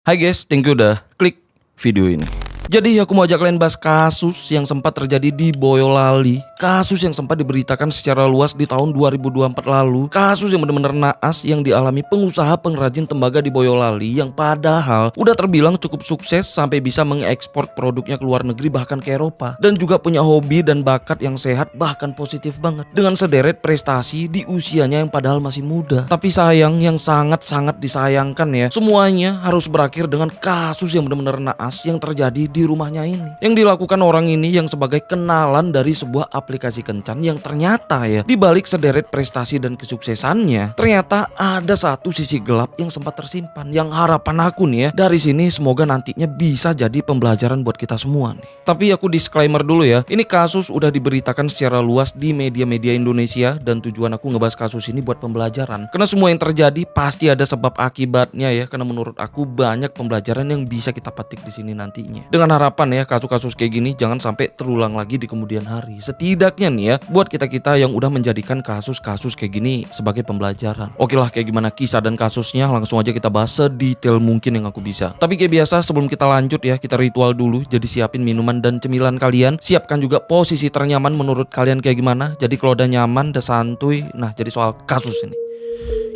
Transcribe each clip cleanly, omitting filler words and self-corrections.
Hai guys, thank you udah klik video ini. Jadi aku mau ajak kalian bahas kasus yang sempat terjadi di Boyolali. Kasus yang sempat diberitakan secara luas di tahun 2024 lalu. Kasus yang benar-benar naas yang dialami pengusaha pengrajin tembaga di Boyolali, yang padahal udah terbilang cukup sukses sampai bisa mengekspor produknya ke luar negeri bahkan ke Eropa. Dan juga punya hobi dan bakat yang sehat bahkan positif banget. Dengan sederet prestasi di usianya yang padahal masih muda. Tapi sayang, yang sangat-sangat disayangkan ya, semuanya harus berakhir dengan kasus yang benar-benar naas yang terjadi di rumahnya ini. Yang dilakukan orang ini yang sebagai kenalan dari sebuah aplikasi kencan, yang ternyata ya di balik sederet prestasi dan kesuksesannya ternyata ada satu sisi gelap yang sempat tersimpan. Yang harapan aku nih ya, dari sini semoga nantinya bisa jadi pembelajaran buat kita semua nih. Tapi aku disclaimer dulu ya, ini kasus udah diberitakan secara luas di media-media Indonesia dan tujuan aku ngebahas kasus ini buat pembelajaran. Karena semua yang terjadi pasti ada sebab akibatnya ya, karena menurut aku banyak pembelajaran yang bisa kita petik di sini nantinya. Dengan harapan ya kasus-kasus kayak gini jangan sampai terulang lagi di kemudian hari. Setidaknya nih ya buat kita-kita yang udah menjadikan kasus-kasus kayak gini sebagai pembelajaran. Oke lah, kayak gimana kisah dan kasusnya langsung aja kita bahas sedetail mungkin yang aku bisa. Tapi kayak biasa sebelum kita lanjut ya, kita ritual dulu. Jadi siapin minuman dan cemilan kalian. Siapkan juga posisi ternyaman menurut kalian kayak gimana. Jadi kalau udah nyaman, udah santuy. Nah jadi soal kasus ini,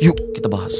yuk kita bahas.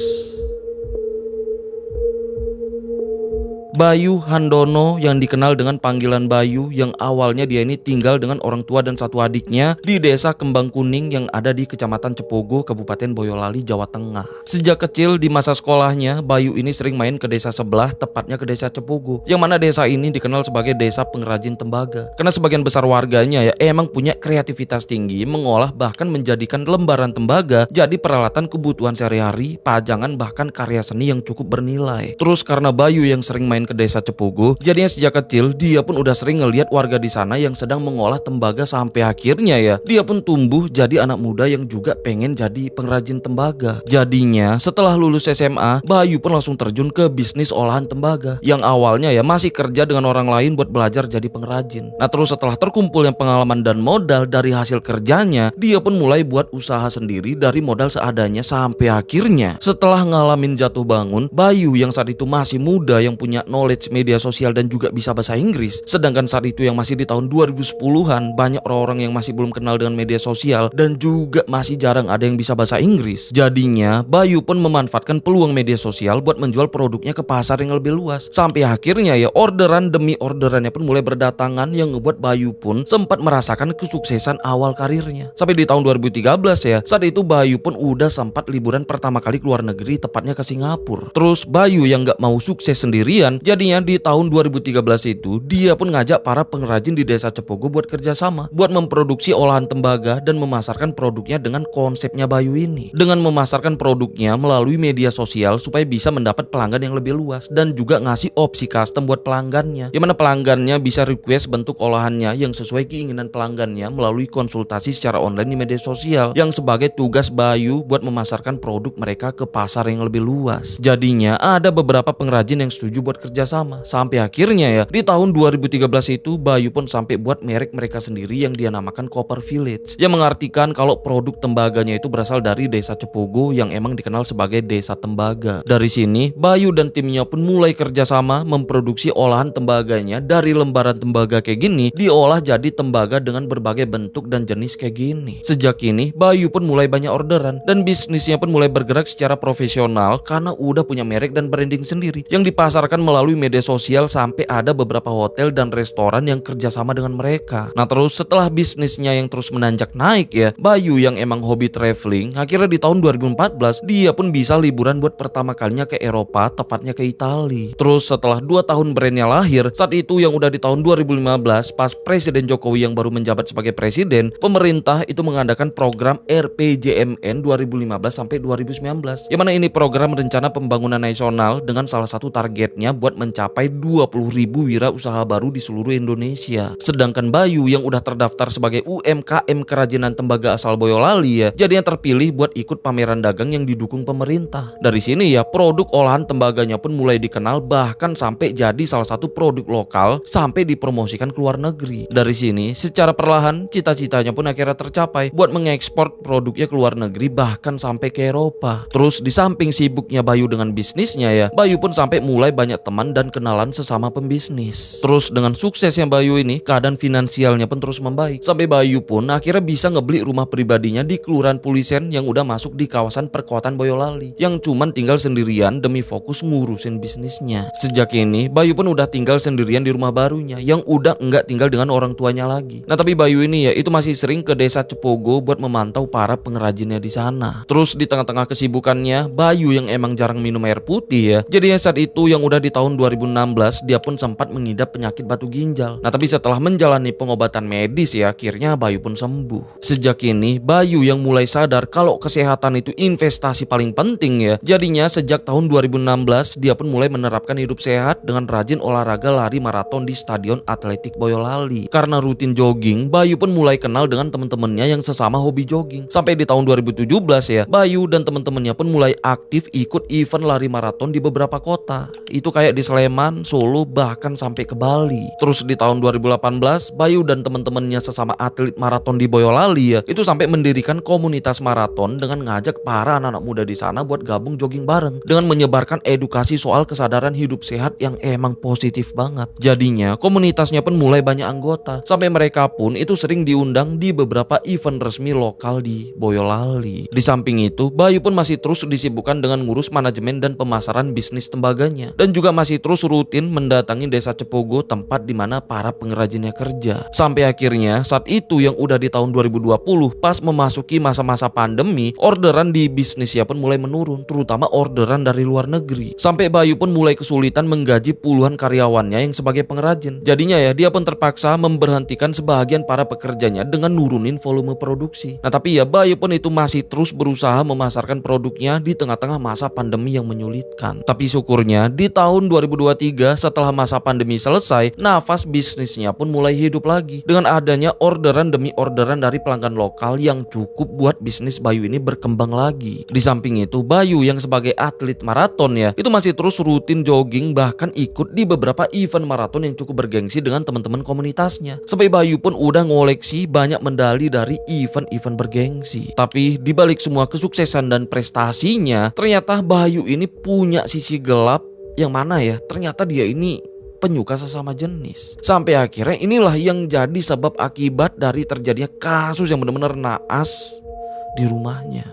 Bayu Handono, yang dikenal dengan panggilan Bayu, yang awalnya dia ini tinggal dengan orang tua dan satu adiknya di desa Kembang Kuning yang ada di Kecamatan Cepogo, Kabupaten Boyolali, Jawa Tengah. Sejak kecil di masa sekolahnya, Bayu ini sering main ke desa sebelah, tepatnya ke desa Cepogo, yang mana desa ini dikenal sebagai desa pengrajin tembaga. Karena sebagian besar warganya ya emang punya kreativitas tinggi, mengolah bahkan menjadikan lembaran tembaga jadi peralatan kebutuhan sehari-hari, pajangan bahkan karya seni yang cukup bernilai. Terus karena Bayu yang sering main ke desa Cepogo, jadinya sejak kecil dia pun udah sering ngelihat warga di sana yang sedang mengolah tembaga, sampai akhirnya ya dia pun tumbuh jadi anak muda yang juga pengen jadi pengrajin tembaga. Jadinya setelah lulus SMA, Bayu pun langsung terjun ke bisnis olahan tembaga, yang awalnya ya masih kerja dengan orang lain buat belajar jadi pengrajin. Nah terus setelah terkumpulnya pengalaman dan modal dari hasil kerjanya, dia pun mulai buat usaha sendiri dari modal seadanya, sampai akhirnya setelah ngalamin jatuh bangun, Bayu yang saat itu masih muda, yang punya knowledge media sosial dan juga bisa bahasa Inggris. Sedangkan saat itu yang masih di tahun 2010-an, banyak orang-orang yang masih belum kenal dengan media sosial dan juga masih jarang ada yang bisa bahasa Inggris. Jadinya Bayu pun memanfaatkan peluang media sosial buat menjual produknya ke pasar yang lebih luas. Sampai akhirnya ya orderan demi orderannya pun mulai berdatangan, yang ngebuat Bayu pun sempat merasakan kesuksesan awal karirnya. Sampai di tahun 2013 ya, saat itu Bayu pun udah sempat liburan pertama kali ke luar negeri, tepatnya ke Singapura. Terus Bayu yang gak mau sukses sendirian, jadinya di tahun 2013 itu dia pun ngajak para pengrajin di desa Cepogo buat kerjasama buat memproduksi olahan tembaga dan memasarkan produknya dengan konsepnya Bayu ini, dengan memasarkan produknya melalui media sosial supaya bisa mendapat pelanggan yang lebih luas, dan juga ngasih opsi custom buat pelanggannya, yang mana pelanggannya bisa request bentuk olahannya yang sesuai keinginan pelanggannya melalui konsultasi secara online di media sosial, yang sebagai tugas Bayu buat memasarkan produk mereka ke pasar yang lebih luas. Jadinya ada beberapa pengrajin yang setuju buat kerjasama. Sampai akhirnya ya di tahun 2013 itu Bayu pun sampai buat merek mereka sendiri yang dia namakan Copper Village, yang mengartikan kalau produk tembaganya itu berasal dari desa Cepogo yang emang dikenal sebagai desa tembaga. Dari sini Bayu dan timnya pun mulai kerjasama memproduksi olahan tembaganya dari lembaran tembaga kayak gini, diolah jadi tembaga dengan berbagai bentuk dan jenis kayak gini. Sejak ini Bayu pun mulai banyak orderan dan bisnisnya pun mulai bergerak secara profesional karena udah punya merek dan branding sendiri yang dipasarkan melalui media sosial, sampai ada beberapa hotel dan restoran yang kerjasama dengan mereka. Nah terus setelah bisnisnya yang terus menanjak naik ya, Bayu yang emang hobi traveling, akhirnya di tahun 2014 dia pun bisa liburan buat pertama kalinya ke Eropa, tepatnya ke Italia. Terus setelah 2 tahun brandnya lahir, saat itu yang udah di tahun 2015 pas Presiden Jokowi yang baru menjabat sebagai presiden, pemerintah itu mengadakan program RPJMN 2015 sampai 2019, yang mana ini program rencana pembangunan nasional dengan salah satu targetnya buat mencapai 20.000 wirausaha baru di seluruh Indonesia. Sedangkan Bayu yang udah terdaftar sebagai UMKM kerajinan tembaga asal Boyolali ya, jadinya terpilih buat ikut pameran dagang yang didukung pemerintah. Dari sini ya produk olahan tembaganya pun mulai dikenal, bahkan sampai jadi salah satu produk lokal sampai dipromosikan ke luar negeri. Dari sini secara perlahan cita-citanya pun akhirnya tercapai buat mengekspor produknya ke luar negeri, bahkan sampai ke Eropa. Terus di samping sibuknya Bayu dengan bisnisnya ya, Bayu pun sampai mulai banyak teman pengalaman dan kenalan sesama pembisnis. Terus dengan suksesnya Bayu ini, keadaan finansialnya pun terus membaik. Sampai Bayu pun akhirnya bisa ngebeli rumah pribadinya di Kelurahan Pulisen yang udah masuk di kawasan perkotaan Boyolali, yang cuman tinggal sendirian demi fokus ngurusin bisnisnya. Sejak ini Bayu pun udah tinggal sendirian di rumah barunya yang udah enggak tinggal dengan orang tuanya lagi. Nah tapi Bayu ini ya itu masih sering ke desa Cepogo buat memantau para pengrajinnya di sana. Terus di tengah-tengah kesibukannya, Bayu yang emang jarang minum air putih ya, jadinya saat itu yang udah di tahun 2016 dia pun sempat mengidap penyakit batu ginjal. Nah tapi setelah menjalani pengobatan medis ya, akhirnya Bayu pun sembuh. Sejak ini Bayu yang mulai sadar kalau kesehatan itu investasi paling penting ya. Jadinya sejak tahun 2016 dia pun mulai menerapkan hidup sehat dengan rajin olahraga lari maraton di Stadion Atletik Boyolali. Karena rutin jogging, Bayu pun mulai kenal dengan teman-temannya yang sesama hobi jogging. Sampai di tahun 2017 ya, Bayu dan teman-temannya pun mulai aktif ikut event lari maraton di beberapa kota. Itu kayak di Sleman, Solo, bahkan sampai ke Bali. Terus di tahun 2018, Bayu dan teman-temannya sesama atlet maraton di Boyolali ya, itu sampai mendirikan komunitas maraton dengan ngajak para anak-anak muda di sana buat gabung jogging bareng dengan menyebarkan edukasi soal kesadaran hidup sehat yang emang positif banget. Jadinya komunitasnya pun mulai banyak anggota, sampai mereka pun itu sering diundang di beberapa event resmi lokal di Boyolali. Di samping itu, Bayu pun masih terus disibukkan dengan ngurus manajemen dan pemasaran bisnis tembaganya, dan juga masih terus rutin mendatangi desa Cepogo, tempat di mana para pengrajinnya kerja. Sampai akhirnya saat itu yang udah di tahun 2020, pas memasuki masa-masa pandemi, orderan di bisnisnya pun mulai menurun, terutama orderan dari luar negeri. Sampai Bayu pun mulai kesulitan menggaji puluhan karyawannya yang sebagai pengrajin. Jadinya ya dia pun terpaksa memberhentikan sebagian para pekerjanya dengan nurunin volume produksi. Nah tapi ya Bayu pun itu masih terus berusaha memasarkan produknya di tengah-tengah masa pandemi yang menyulitkan. Tapi syukurnya di tahun 2023 setelah masa pandemi selesai, nafas bisnisnya pun mulai hidup lagi dengan adanya orderan demi orderan dari pelanggan lokal yang cukup buat bisnis Bayu ini berkembang lagi. Di samping itu, Bayu yang sebagai atlet maraton ya, itu masih terus rutin jogging, bahkan ikut di beberapa event maraton yang cukup bergengsi dengan teman-teman komunitasnya. Sampai Bayu pun udah ngoleksi banyak medali dari event-event bergengsi. Tapi di balik semua kesuksesan dan prestasinya, ternyata Bayu ini punya sisi gelap yang mana ya, ternyata dia ini penyuka sesama jenis. Sampai akhirnya inilah yang jadi sebab akibat dari terjadinya kasus yang benar-benar naas di rumahnya.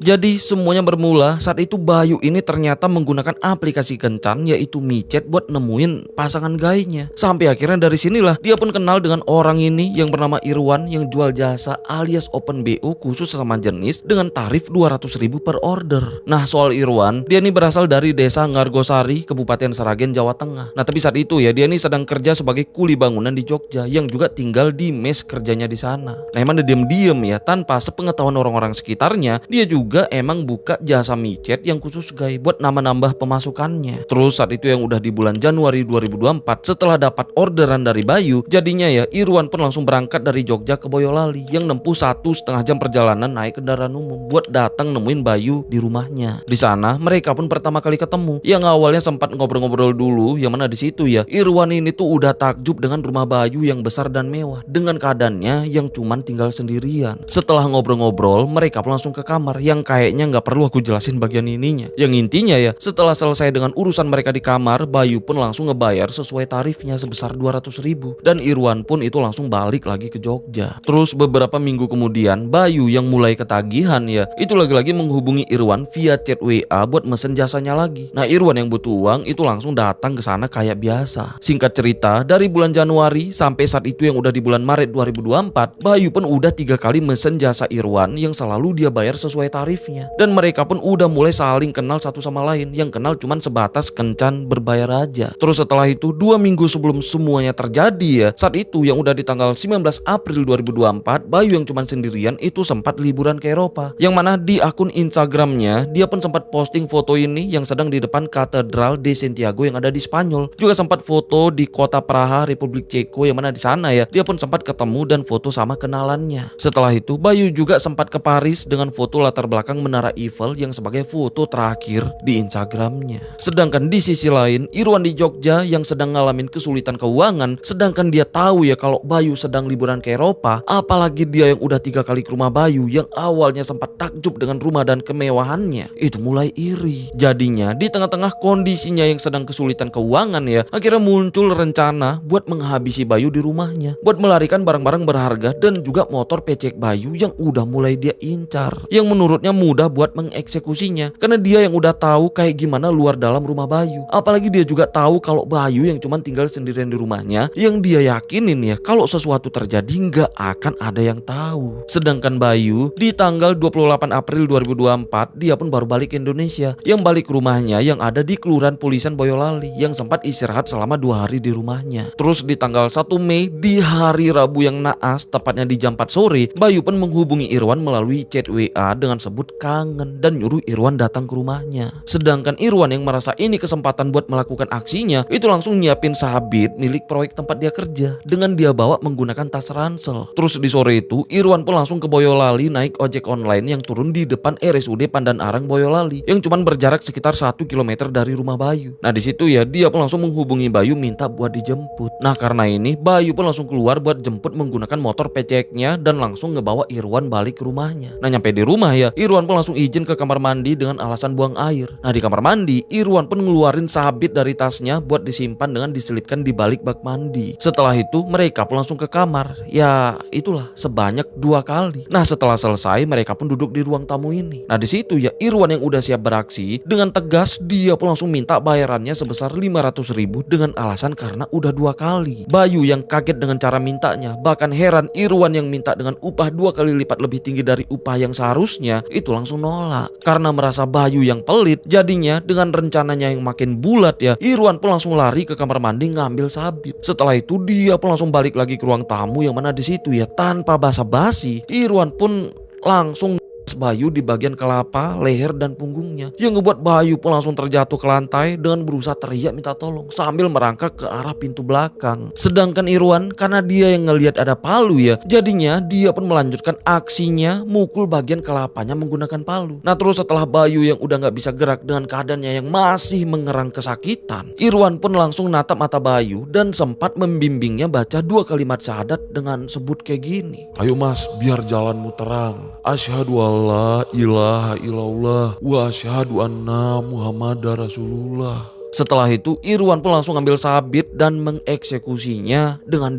Jadi semuanya bermula saat itu Bayu ini ternyata menggunakan aplikasi kencan yaitu micet buat nemuin pasangan gayanya. Sampai akhirnya dari sinilah dia pun kenal dengan orang ini yang bernama Irwan yang jual jasa alias open BO khusus sesama jenis dengan tarif 200.000 per order. Nah soal Irwan, dia ini berasal dari desa Ngargosari, Kabupaten Sragen, Jawa Tengah. Nah tapi saat itu ya dia ini sedang kerja sebagai kuli bangunan di Jogja yang juga tinggal di mes kerjanya di sana. Nah emang dia diem-diem ya, tanpa sepengetahuan orang-orang sekitarnya, dia juga emang buka jasa micet yang khusus gay buat nambah pemasukannya. Terus saat itu yang udah di bulan Januari 2024 setelah dapat orderan dari Bayu, jadinya ya Irwan pun langsung berangkat dari Jogja ke Boyolali yang nempuh 1,5 jam perjalanan naik kendaraan umum buat datang nemuin Bayu di rumahnya. Di sana mereka pun pertama kali ketemu. Yang awalnya sempat ngobrol-ngobrol dulu, yang mana di situ ya Irwan ini tuh udah takjub dengan rumah Bayu yang besar dan mewah dengan keadaannya yang cuman tinggal sendirian. Setelah ngobrol-ngobrol, mereka pun langsung ke kamar yang kayaknya nggak perlu aku jelasin bagian ininya. Yang intinya ya, setelah selesai dengan urusan mereka di kamar, Bayu pun langsung ngebayar sesuai tarifnya sebesar 200.000 dan Irwan pun itu langsung balik lagi ke Jogja. Terus beberapa minggu kemudian, Bayu yang mulai ketagihan ya, itu lagi-lagi menghubungi Irwan via chat WA buat mesen jasanya lagi. Nah Irwan yang butuh uang itu langsung datang ke sana kayak biasa. Singkat cerita, dari bulan Januari sampai saat itu yang udah di bulan Maret 2024, Bayu pun udah 3 kali mesen jasa Irwan yang selalu dia bayar sesuai tarif. Dan mereka pun udah mulai saling kenal satu sama lain, yang kenal cuman sebatas kencan berbayar aja. Terus setelah itu 2 minggu sebelum semuanya terjadi ya, saat itu yang udah di tanggal 19 April 2024, Bayu yang cuman sendirian itu sempat liburan ke Eropa, yang mana di akun Instagramnya dia pun sempat posting foto ini yang sedang di depan Katedral de Santiago yang ada di Spanyol. Juga sempat foto di kota Praha, Republik Ceko, yang mana di sana ya dia pun sempat ketemu dan foto sama kenalannya. Setelah itu Bayu juga sempat ke Paris dengan foto latar belakang belakang Menara Eiffel yang sebagai foto terakhir di Instagramnya. Sedangkan di sisi lain, Irwan di Jogja yang sedang ngalamin kesulitan keuangan, sedangkan dia tahu ya kalau Bayu sedang liburan ke Eropa, apalagi dia yang udah 3 kali ke rumah Bayu yang awalnya sempat takjub dengan rumah dan kemewahannya, itu mulai iri. Jadinya di tengah-tengah kondisinya yang sedang kesulitan keuangan ya, akhirnya muncul rencana buat menghabisi Bayu di rumahnya, buat melarikan barang-barang berharga dan juga motor pecek Bayu yang udah mulai dia incar, yang menurutnya mudah buat mengeksekusinya karena dia yang udah tahu kayak gimana luar dalam rumah Bayu. Apalagi dia juga tahu kalau Bayu yang cuman tinggal sendirian di rumahnya, yang dia yakinin ya kalau sesuatu terjadi nggak akan ada yang tahu. Sedangkan Bayu di tanggal 28 April 2024 dia pun baru balik ke Indonesia, yang balik ke rumahnya yang ada di Kelurahan Pulisan Boyolali, yang sempat istirahat selama 2 hari di rumahnya. Terus di tanggal 1 Mei di hari Rabu yang naas, tepatnya di jam 4 sore, Bayu pun menghubungi Irwan melalui chat WA dengan sebut kangen dan nyuruh Irwan datang ke rumahnya. Sedangkan Irwan yang merasa ini kesempatan buat melakukan aksinya, itu langsung nyiapin sabit milik proyek tempat dia kerja dengan dia bawa menggunakan tas ransel. Terus di sore itu Irwan pun langsung ke Boyolali naik ojek online yang turun di depan RSUD Pandan Arang Boyolali yang cuman berjarak sekitar 1 km dari rumah Bayu. Nah di situ ya dia pun langsung menghubungi Bayu minta buat dijemput. Nah karena ini Bayu pun langsung keluar buat jemput menggunakan motor peceknya dan langsung ngebawa Irwan balik ke rumahnya. Nah nyampe di rumah ya, Irwan pun langsung izin ke kamar mandi dengan alasan buang air. Nah di kamar mandi Irwan pun ngeluarin sabit dari tasnya buat disimpan dengan diselipkan di balik bak mandi. Setelah itu mereka pun langsung ke kamar. Ya itulah sebanyak 2 kali. Nah setelah selesai mereka pun duduk di ruang tamu ini. Nah di situ ya Irwan yang udah siap beraksi dengan tegas dia pun langsung minta bayarannya sebesar 500.000 dengan alasan karena udah 2 kali. Bayu yang kaget dengan cara mintanya, bahkan heran Irwan yang minta dengan upah 2 kali lipat lebih tinggi dari upah yang seharusnya, itu langsung nolak. Karena merasa Bayu yang pelit, jadinya dengan rencananya yang makin bulat ya, Irwan pun langsung lari ke kamar mandi ngambil sabit. Setelah itu dia pun langsung balik lagi ke ruang tamu yang mana di situ ya tanpa basa-basi, Irwan pun langsung Bayu di bagian kelapa, leher dan punggungnya, yang ngebuat Bayu pun langsung terjatuh ke lantai dengan berusaha teriak minta tolong sambil merangkak ke arah pintu belakang. Sedangkan Irwan karena dia yang ngelihat ada palu ya, jadinya dia pun melanjutkan aksinya mukul bagian kelapanya menggunakan palu. Nah terus setelah Bayu yang udah gak bisa gerak dengan keadaannya yang masih mengerang kesakitan, Irwan pun langsung natap mata Bayu dan sempat membimbingnya baca 2 kalimat syahadat dengan sebut kayak gini. Ayo mas, biar jalanmu terang. Asyhadu alla ilaha illallah wa asyhadu anna Muhammadar Rasulullah. Setelah itu Irwan pun langsung ambil sabit dan mengeksekusinya dengan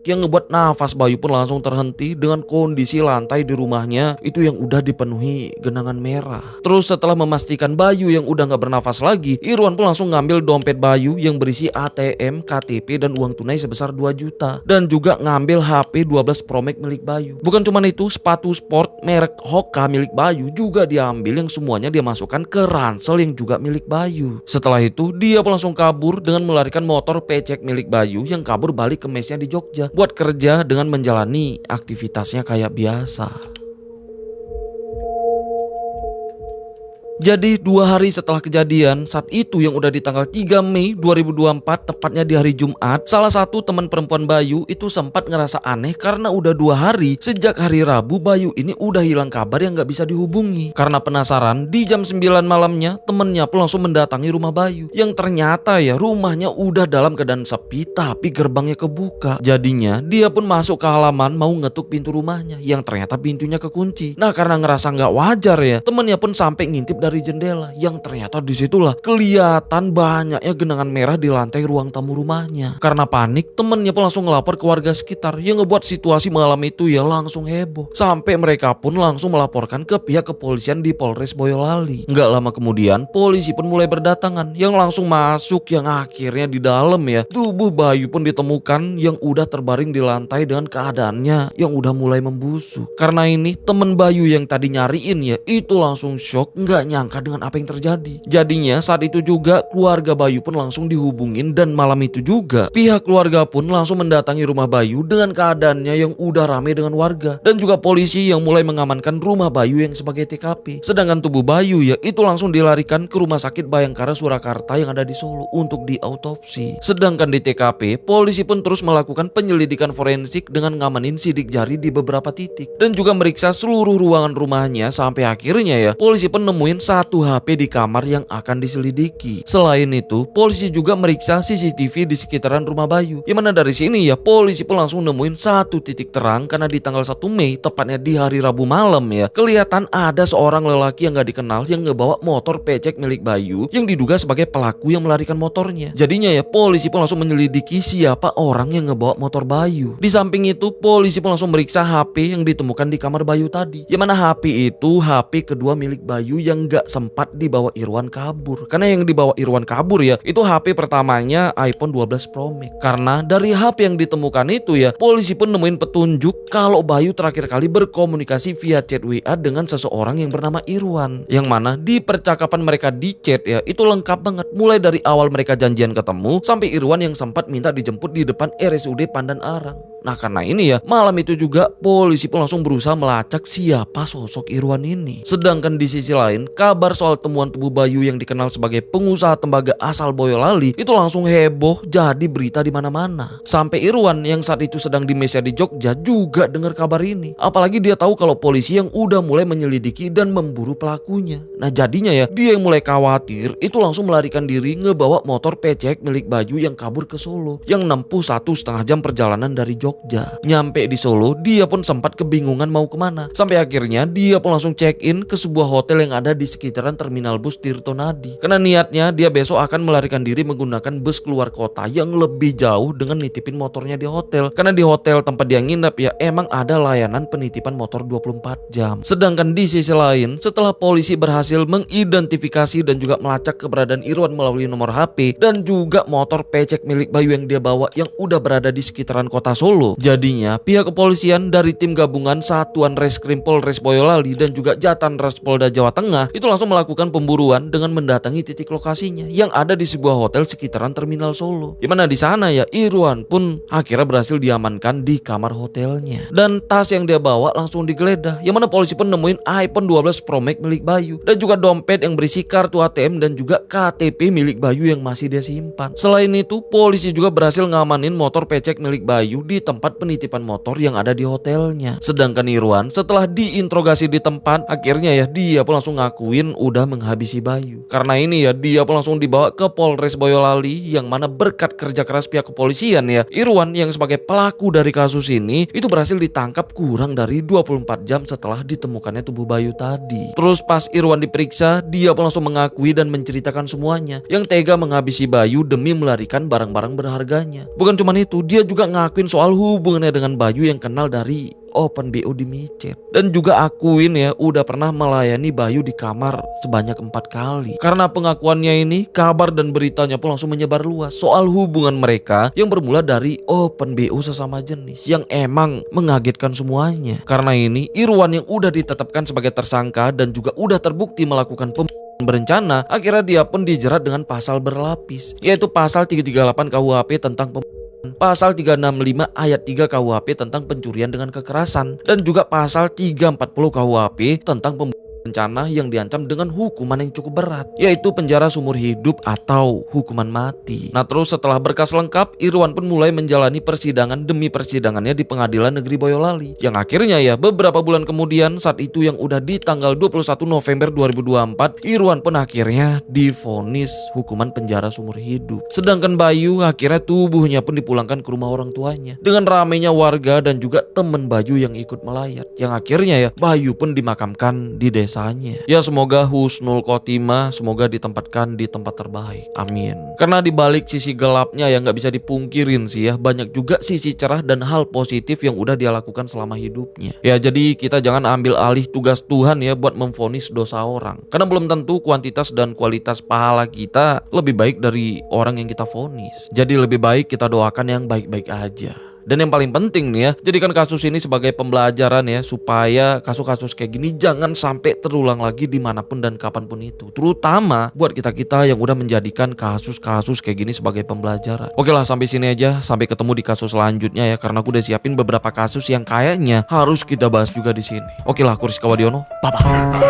yang ngebuat nafas Bayu pun langsung terhenti dengan kondisi lantai di rumahnya itu yang udah dipenuhi genangan merah. Terus setelah memastikan Bayu yang udah gak bernafas lagi, Irwan pun langsung ngambil dompet Bayu yang berisi ATM, KTP dan uang tunai sebesar 2 juta dan juga ngambil HP 12 Pro Max milik Bayu. Bukan cuma itu, sepatu sport merek Hoka milik Bayu juga diambil yang semuanya dia masukkan ke ransel yang juga milik Bayu. Setelah itu dia pun langsung kabur dengan melarikan motor pecek milik Bayu yang kabur balik ke mesnya di Jogja buat kerja dengan menjalani aktivitasnya kayak biasa. Jadi 2 hari setelah kejadian, saat itu yang udah di tanggal 3 Mei 2024, tepatnya di hari Jumat, salah satu teman perempuan Bayu itu sempat ngerasa aneh karena udah 2 hari sejak hari Rabu Bayu ini udah hilang kabar yang gak bisa dihubungi. Karena penasaran, di jam 9 malamnya temennya pun langsung mendatangi rumah Bayu, yang ternyata ya rumahnya udah dalam keadaan sepi tapi gerbangnya kebuka. Jadinya dia pun masuk ke halaman mau ngetuk pintu rumahnya yang ternyata pintunya kekunci. Nah karena ngerasa gak wajar ya, temennya pun sampai ngintip dari jendela yang ternyata disitulah kelihatan banyaknya genangan merah di lantai ruang tamu rumahnya. Karena panik, temennya pun langsung ngelapor ke warga sekitar yang ngebuat situasi malam itu ya langsung heboh. Sampai mereka pun langsung melaporkan ke pihak kepolisian di Polres Boyolali. Nggak lama kemudian, polisi pun mulai berdatangan yang langsung masuk yang akhirnya di dalam ya, tubuh Bayu pun ditemukan yang udah terbaring di lantai dengan keadaannya yang udah mulai membusuk. Karena ini temen Bayu yang tadi nyariin ya, itu langsung shock, nggak nyangka dengan apa yang terjadi. Jadinya saat itu juga keluarga Bayu pun langsung dihubungin, dan malam itu juga pihak keluarga pun langsung mendatangi rumah Bayu dengan keadaannya yang udah ramai dengan warga dan juga polisi yang mulai mengamankan rumah Bayu yang sebagai TKP. Sedangkan tubuh Bayu ya itu langsung dilarikan ke Rumah Sakit Bayangkara Surakarta yang ada di Solo untuk diautopsi. Sedangkan di TKP, polisi pun terus melakukan penyelidikan forensik dengan ngamanin sidik jari di beberapa titik dan juga meriksa seluruh ruangan rumahnya, sampai akhirnya ya polisi pun nemuin satu HP di kamar yang akan diselidiki. Selain itu, polisi juga meriksa CCTV di sekitaran rumah Bayu. Yang mana dari sini ya polisi pun langsung nemuin satu titik terang, karena di tanggal 1 Mei tepatnya di hari Rabu malam ya, kelihatan ada seorang lelaki yang gak dikenal yang ngebawa motor pecek milik Bayu yang diduga sebagai pelaku yang melarikan motornya. Jadinya ya polisi pun langsung menyelidiki siapa orang yang ngebawa motor Bayu. Di samping itu polisi pun langsung meriksa HP yang ditemukan di kamar Bayu tadi. Yang mana HP itu HP kedua milik Bayu yang gak sempat dibawa Irwan kabur. Karena yang dibawa Irwan kabur ya itu HP pertamanya iPhone 12 Pro Max. Karena dari HP yang ditemukan itu ya polisi pun nemuin petunjuk kalau Bayu terakhir kali berkomunikasi via chat WA dengan seseorang yang bernama Irwan. Yang mana di percakapan mereka di chat ya itu lengkap banget, mulai dari awal mereka janjian ketemu sampai Irwan yang sempat minta dijemput di depan RSUD Pandan Arang. Nah karena ini ya malam itu juga polisi pun langsung berusaha melacak siapa sosok Irwan ini. Sedangkan di sisi lain kabar soal temuan tubuh Bayu yang dikenal sebagai pengusaha tembaga asal Boyolali itu langsung heboh jadi berita di mana-mana. Sampai Irwan yang saat itu sedang di Mesia di Jogja juga dengar kabar ini. Apalagi dia tahu kalau polisi yang udah mulai menyelidiki dan memburu pelakunya. Nah jadinya ya dia yang mulai khawatir itu langsung melarikan diri ngebawa motor pecek milik Bayu yang kabur ke Solo yang nempuh 1,5 jam perjalanan dari Jogja. Nyampe di Solo dia pun sempat kebingungan mau kemana, sampai akhirnya dia pun langsung check in ke sebuah hotel yang ada di sekitaran terminal bus Tirto Nadi. Karena niatnya dia besok akan melarikan diri menggunakan bus keluar kota yang lebih jauh dengan nitipin motornya di hotel. Karena di hotel tempat dia nginep ya emang ada layanan penitipan motor 24 jam. Sedangkan di sisi lain setelah polisi berhasil mengidentifikasi dan juga melacak keberadaan Irwan melalui nomor HP dan juga motor pecek milik Bayu yang dia bawa yang udah berada di sekitaran kota Solo, jadinya pihak kepolisian dari tim gabungan Satuan Reskrim Polres Boyolali dan juga Jatan Ras Polda Jawa Tengah itu langsung melakukan pemburuan dengan mendatangi titik lokasinya yang ada di sebuah hotel sekitaran terminal Solo. Dimana di sana ya Irwan pun akhirnya berhasil diamankan di kamar hotelnya dan tas yang dia bawa langsung digeledah. Yang mana polisi pun nemuin iPhone 12 Pro Max milik Bayu dan juga dompet yang berisi kartu ATM dan juga KTP milik Bayu yang masih dia simpan. Selain itu polisi juga berhasil ngamanin motor pecek milik Bayu di tempat penitipan motor yang ada di hotelnya. Sedangkan Irwan setelah diinterogasi di tempat akhirnya ya dia pun langsung ngakuin udah menghabisi Bayu. Karena ini ya dia pun langsung dibawa ke Polres Boyolali yang mana berkat kerja keras pihak kepolisian ya Irwan yang sebagai pelaku dari kasus ini itu berhasil ditangkap kurang dari 24 jam setelah ditemukannya tubuh Bayu tadi. Terus pas Irwan diperiksa dia pun langsung mengakui dan menceritakan semuanya yang tega menghabisi Bayu demi melarikan barang-barang berharganya. Bukan cuma itu, dia juga ngakuin soal hubungannya dengan Bayu yang kenal dari Open BO di micet. Dan juga akuin ya udah pernah melayani Bayu di kamar sebanyak 4 kali. Karena pengakuannya ini kabar dan beritanya pun langsung menyebar luas soal hubungan mereka yang bermula dari Open BO sesama jenis yang emang mengagetkan semuanya. Karena ini Irwan yang udah ditetapkan sebagai tersangka dan juga udah terbukti melakukan berencana, akhirnya dia pun dijerat dengan pasal berlapis, yaitu pasal 338 KUHP tentang pasal 365 ayat 3 KUHP tentang pencurian dengan kekerasan dan juga pasal 340 KUHP tentang bencana yang diancam dengan hukuman yang cukup berat, yaitu penjara seumur hidup atau hukuman mati. Nah terus setelah berkas lengkap, Irwan pun mulai menjalani persidangan demi persidangannya di Pengadilan Negeri Boyolali. Yang akhirnya ya beberapa bulan kemudian saat itu yang udah di tanggal 21 November 2024, Irwan pun akhirnya divonis hukuman penjara seumur hidup. Sedangkan Bayu akhirnya tubuhnya pun dipulangkan ke rumah orang tuanya dengan ramainya warga dan juga temen Bayu yang ikut melayat. Yang akhirnya ya Bayu pun dimakamkan di desa. Ya semoga husnul khotimah, semoga ditempatkan di tempat terbaik. Amin. Karena dibalik sisi gelapnya yang gak bisa dipungkirin sih ya, banyak juga sisi cerah dan hal positif yang udah dia lakukan selama hidupnya. Ya jadi kita jangan ambil alih tugas Tuhan ya buat memvonis dosa orang. Karena belum tentu kuantitas dan kualitas pahala kita lebih baik dari orang yang kita vonis. Jadi lebih baik kita doakan yang baik-baik aja. Dan yang paling penting nih ya, jadikan kasus ini sebagai pembelajaran ya, supaya kasus-kasus kayak gini jangan sampai terulang lagi dimanapun dan kapanpun itu. Terutama buat kita-kita yang udah menjadikan kasus-kasus kayak gini sebagai pembelajaran. Oke lah, sampai sini aja. Sampai ketemu di kasus selanjutnya ya, karena aku udah siapin beberapa kasus yang kayaknya harus kita bahas juga di sini. Oke lah, aku Rizka Wadiono. Bye-bye.